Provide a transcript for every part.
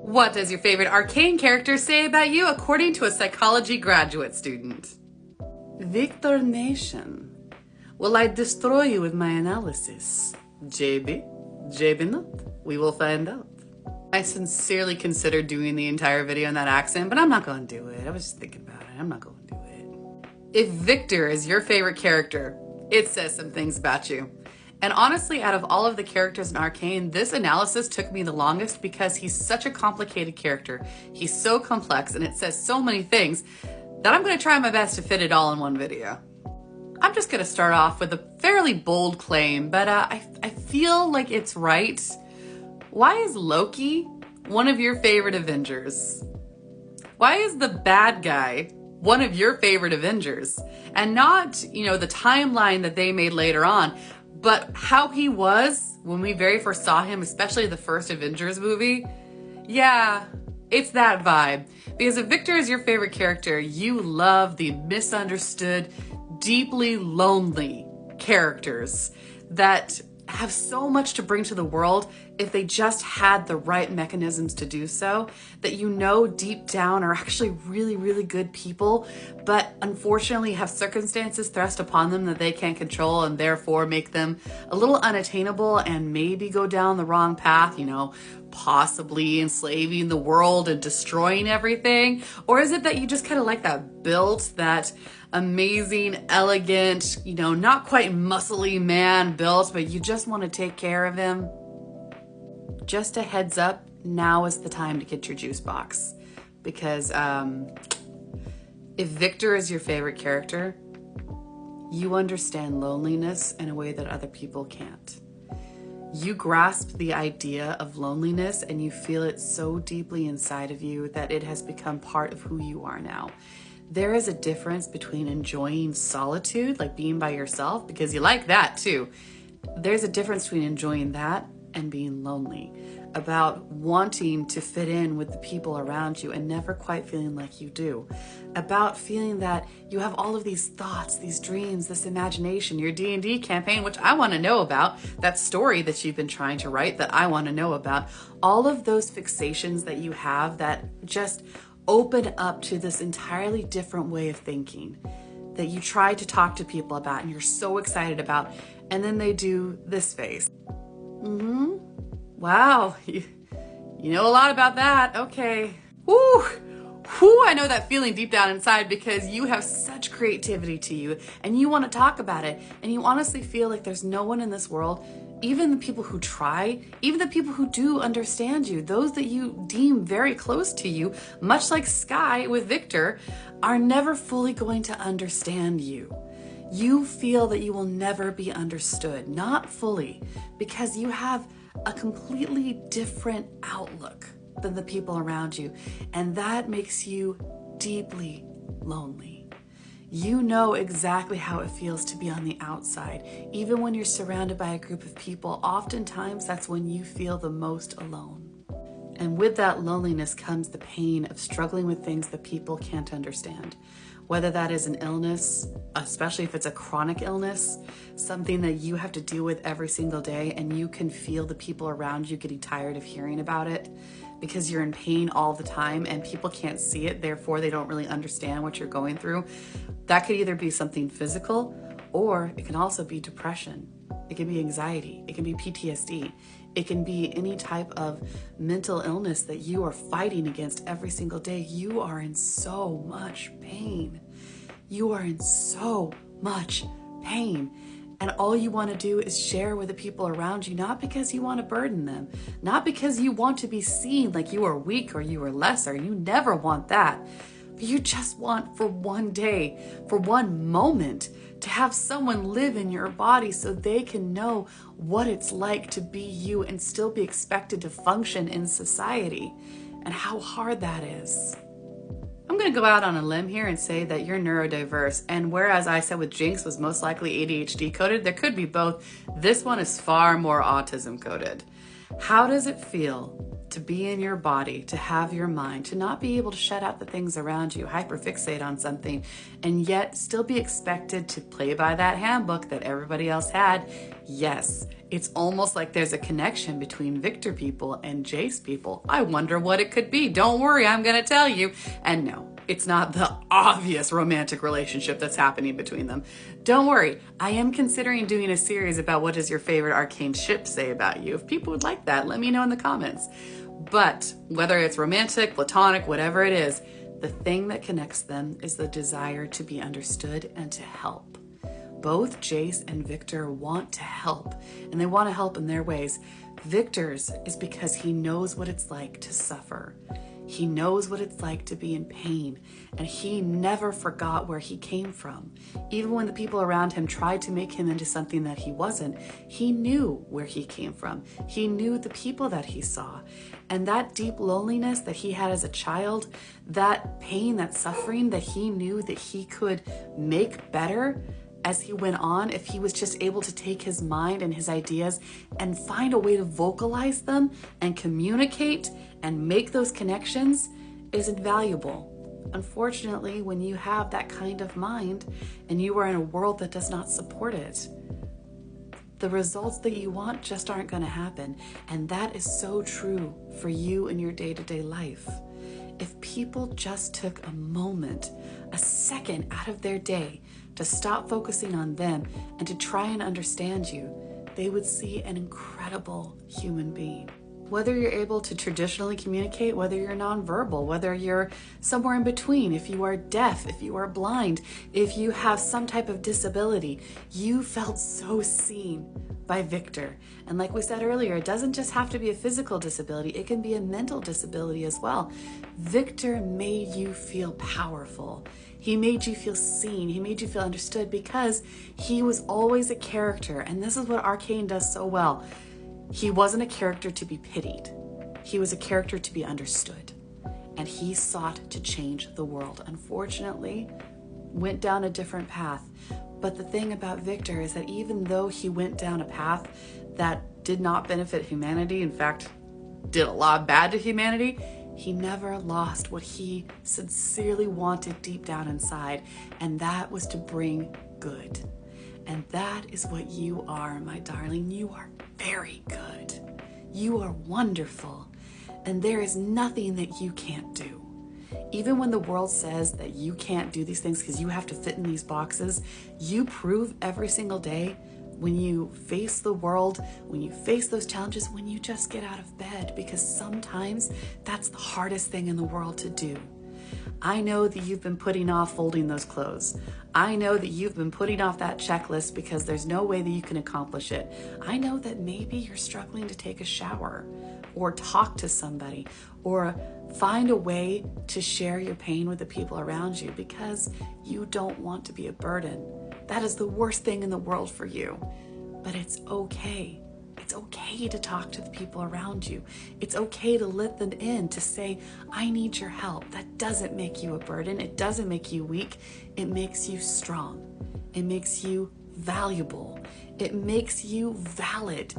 What does your favorite Arcane character say about you according to a psychology graduate student? Viktor Nation. Will I destroy you with my analysis? JB? JB not? We will find out. I sincerely considered doing the entire video in that accent, but I'm not going to do it. I was just thinking about it. I'm not going to do it. If Viktor is your favorite character, it says some things about you. And honestly, out of all of the characters in Arcane, this analysis took me the longest because he's such a complicated character. He's so complex and it says so many things that I'm going to try my best to fit it all in one video. I'm just going to start off with a fairly bold claim, but I feel like it's right. Why is Loki one of your favorite Avengers? Why is the bad guy one of your favorite Avengers? And not, the timeline that they made later on, but how he was when we very first saw him, especially the first Avengers movie. Yeah, it's that vibe. Because if Viktor is your favorite character, you love the misunderstood, deeply lonely characters that have so much to bring to the world if they just had the right mechanisms to do so, that deep down are actually really, really good people, but unfortunately have circumstances thrust upon them that they can't control and therefore make them a little unattainable and maybe go down the wrong path, possibly enslaving the world and destroying everything? Or is it that you just kind of like that built, that amazing, elegant, not quite muscly man built, but you just want to take care of him? Just a heads up, now is the time to get your juice box. Because if Viktor is your favorite character, you understand loneliness in a way that other people can't. You grasp the idea of loneliness and you feel it so deeply inside of you that it has become part of who you are now. There is a difference between enjoying solitude, like being by yourself, because you like that too. There's a difference between enjoying that and being lonely, about wanting to fit in with the people around you and never quite feeling like you do, about feeling that you have all of these thoughts, these dreams, this imagination, your D&D campaign, which I want to know about, that story that you've been trying to write that I want to know about, all of those fixations that you have that just open up to this entirely different way of thinking that you try to talk to people about and you're so excited about, and then they do this face. Wow, you know a lot about that. Okay. Woo! I know that feeling deep down inside because you have such creativity to you and you want to talk about it, and you honestly feel like there's no one in this world, even the people who try, even the people who do understand you, those that you deem very close to you, much like Sky with Viktor, are never fully going to understand you. You feel that you will never be understood, not fully, because you have a completely different outlook than the people around you, and that makes you deeply lonely. You know exactly how it feels to be on the outside. Even when you're surrounded by a group of people, oftentimes that's when you feel the most alone. And with that loneliness comes the pain of struggling with things that people can't understand. Whether that is an illness, especially if it's a chronic illness, something that you have to deal with every single day, and you can feel the people around you getting tired of hearing about it because you're in pain all the time and people can't see it, therefore they don't really understand what you're going through. That could either be something physical, or it can also be depression. It can be anxiety. It can be PTSD. It can be any type of mental illness that you are fighting against every single day. You are in so much pain. You are in so much pain. And all you want to do is share with the people around you, not because you want to burden them, not because you want to be seen like you are weak or you are lesser. You never want that. But you just want for one day, for one moment, to have someone live in your body so they can know what it's like to be you and still be expected to function in society, and how hard that is. I'm going to go out on a limb here and say that you're neurodiverse, and whereas I said with Jinx was most likely ADHD coded, there could be both. This one is far more autism coded. How does it feel to be in your body, to have your mind, to not be able to shut out the things around you, hyperfixate on something, and yet still be expected to play by that handbook that everybody else had. Yes, it's almost like there's a connection between Viktor people and Jace people. I wonder what it could be. Don't worry, I'm going to tell you. And no, it's not the obvious romantic relationship that's happening between them. Don't worry, I am considering doing a series about what does your favorite Arcane ship say about you. If people would like that, let me know in the comments. But whether it's romantic, platonic, whatever it is, the thing that connects them is the desire to be understood and to help. Both Jace and Viktor want to help, and they want to help in their ways. Viktor's is because he knows what it's like to suffer. He knows what it's like to be in pain, and he never forgot where he came from. Even when the people around him tried to make him into something that he wasn't, he knew where he came from. He knew the people that he saw. And that deep loneliness that he had as a child, that pain, that suffering that he knew that he could make better as he went on, if he was just able to take his mind and his ideas and find a way to vocalize them and communicate and make those connections, is invaluable. Unfortunately, when you have that kind of mind and you are in a world that does not support it, the results that you want just aren't going to happen. And that is so true for you in your day-to-day life. If people just took a moment, a second out of their day to stop focusing on them and to try and understand you, they would see an incredible human being. Whether you're able to traditionally communicate, whether you're nonverbal, whether you're somewhere in between, if you are deaf, if you are blind, if you have some type of disability, you felt so seen by Viktor. And like we said earlier, it doesn't just have to be a physical disability, it can be a mental disability as well. Viktor made you feel powerful. He made you feel seen. He made you feel understood because he was always a character. And this is what Arcane does so well. He wasn't a character to be pitied. He was a character to be understood. And he sought to change the world. Unfortunately, went down a different path. But the thing about Viktor is that even though he went down a path that did not benefit humanity, in fact, did a lot of bad to humanity, he never lost what he sincerely wanted deep down inside, and that was to bring good. And that is what you are, my darling. You are very good. You are wonderful, and there is nothing that you can't do. Even when the world says that you can't do these things because you have to fit in these boxes, you prove every single day when you face the world, when you face those challenges, when you just get out of bed, because sometimes that's the hardest thing in the world to do. I know that you've been putting off folding those clothes. I know that you've been putting off that checklist because there's no way that you can accomplish it. I know that maybe you're struggling to take a shower or talk to somebody or find a way to share your pain with the people around you because you don't want to be a burden. That is the worst thing in the world for you, but it's okay. It's okay to talk to the people around you. It's okay to let them in, to say, I need your help. That doesn't make you a burden. It doesn't make you weak. It makes you strong. It makes you valuable. It makes you valid.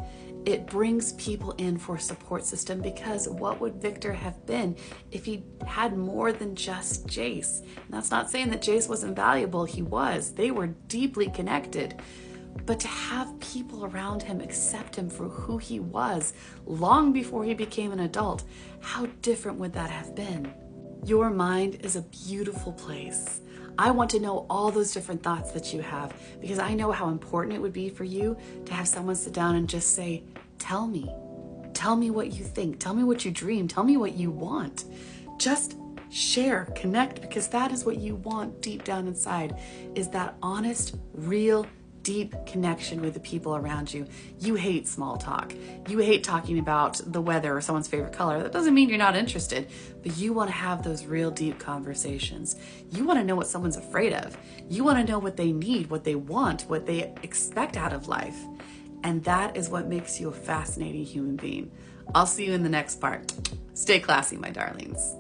It brings people in for a support system, because what would Viktor have been if he had more than just Jace? And that's not saying that Jace wasn't valuable. He was. They were deeply connected. But to have people around him accept him for who he was long before he became an adult, how different would that have been? Your mind is a beautiful place. I want to know all those different thoughts that you have, because I know how important it would be for you to have someone sit down and just say, tell me what you think, tell me what you dream, tell me what you want. Just share, connect, because that is what you want deep down inside, is that honest, real, deep connection with the people around you. You hate small talk. You hate talking about the weather or someone's favorite color. That doesn't mean you're not interested, but you want to have those real deep conversations. You want to know what someone's afraid of. You want to know what they need, what they want, what they expect out of life. And that is what makes you a fascinating human being. I'll see you in the next part. Stay classy, my darlings.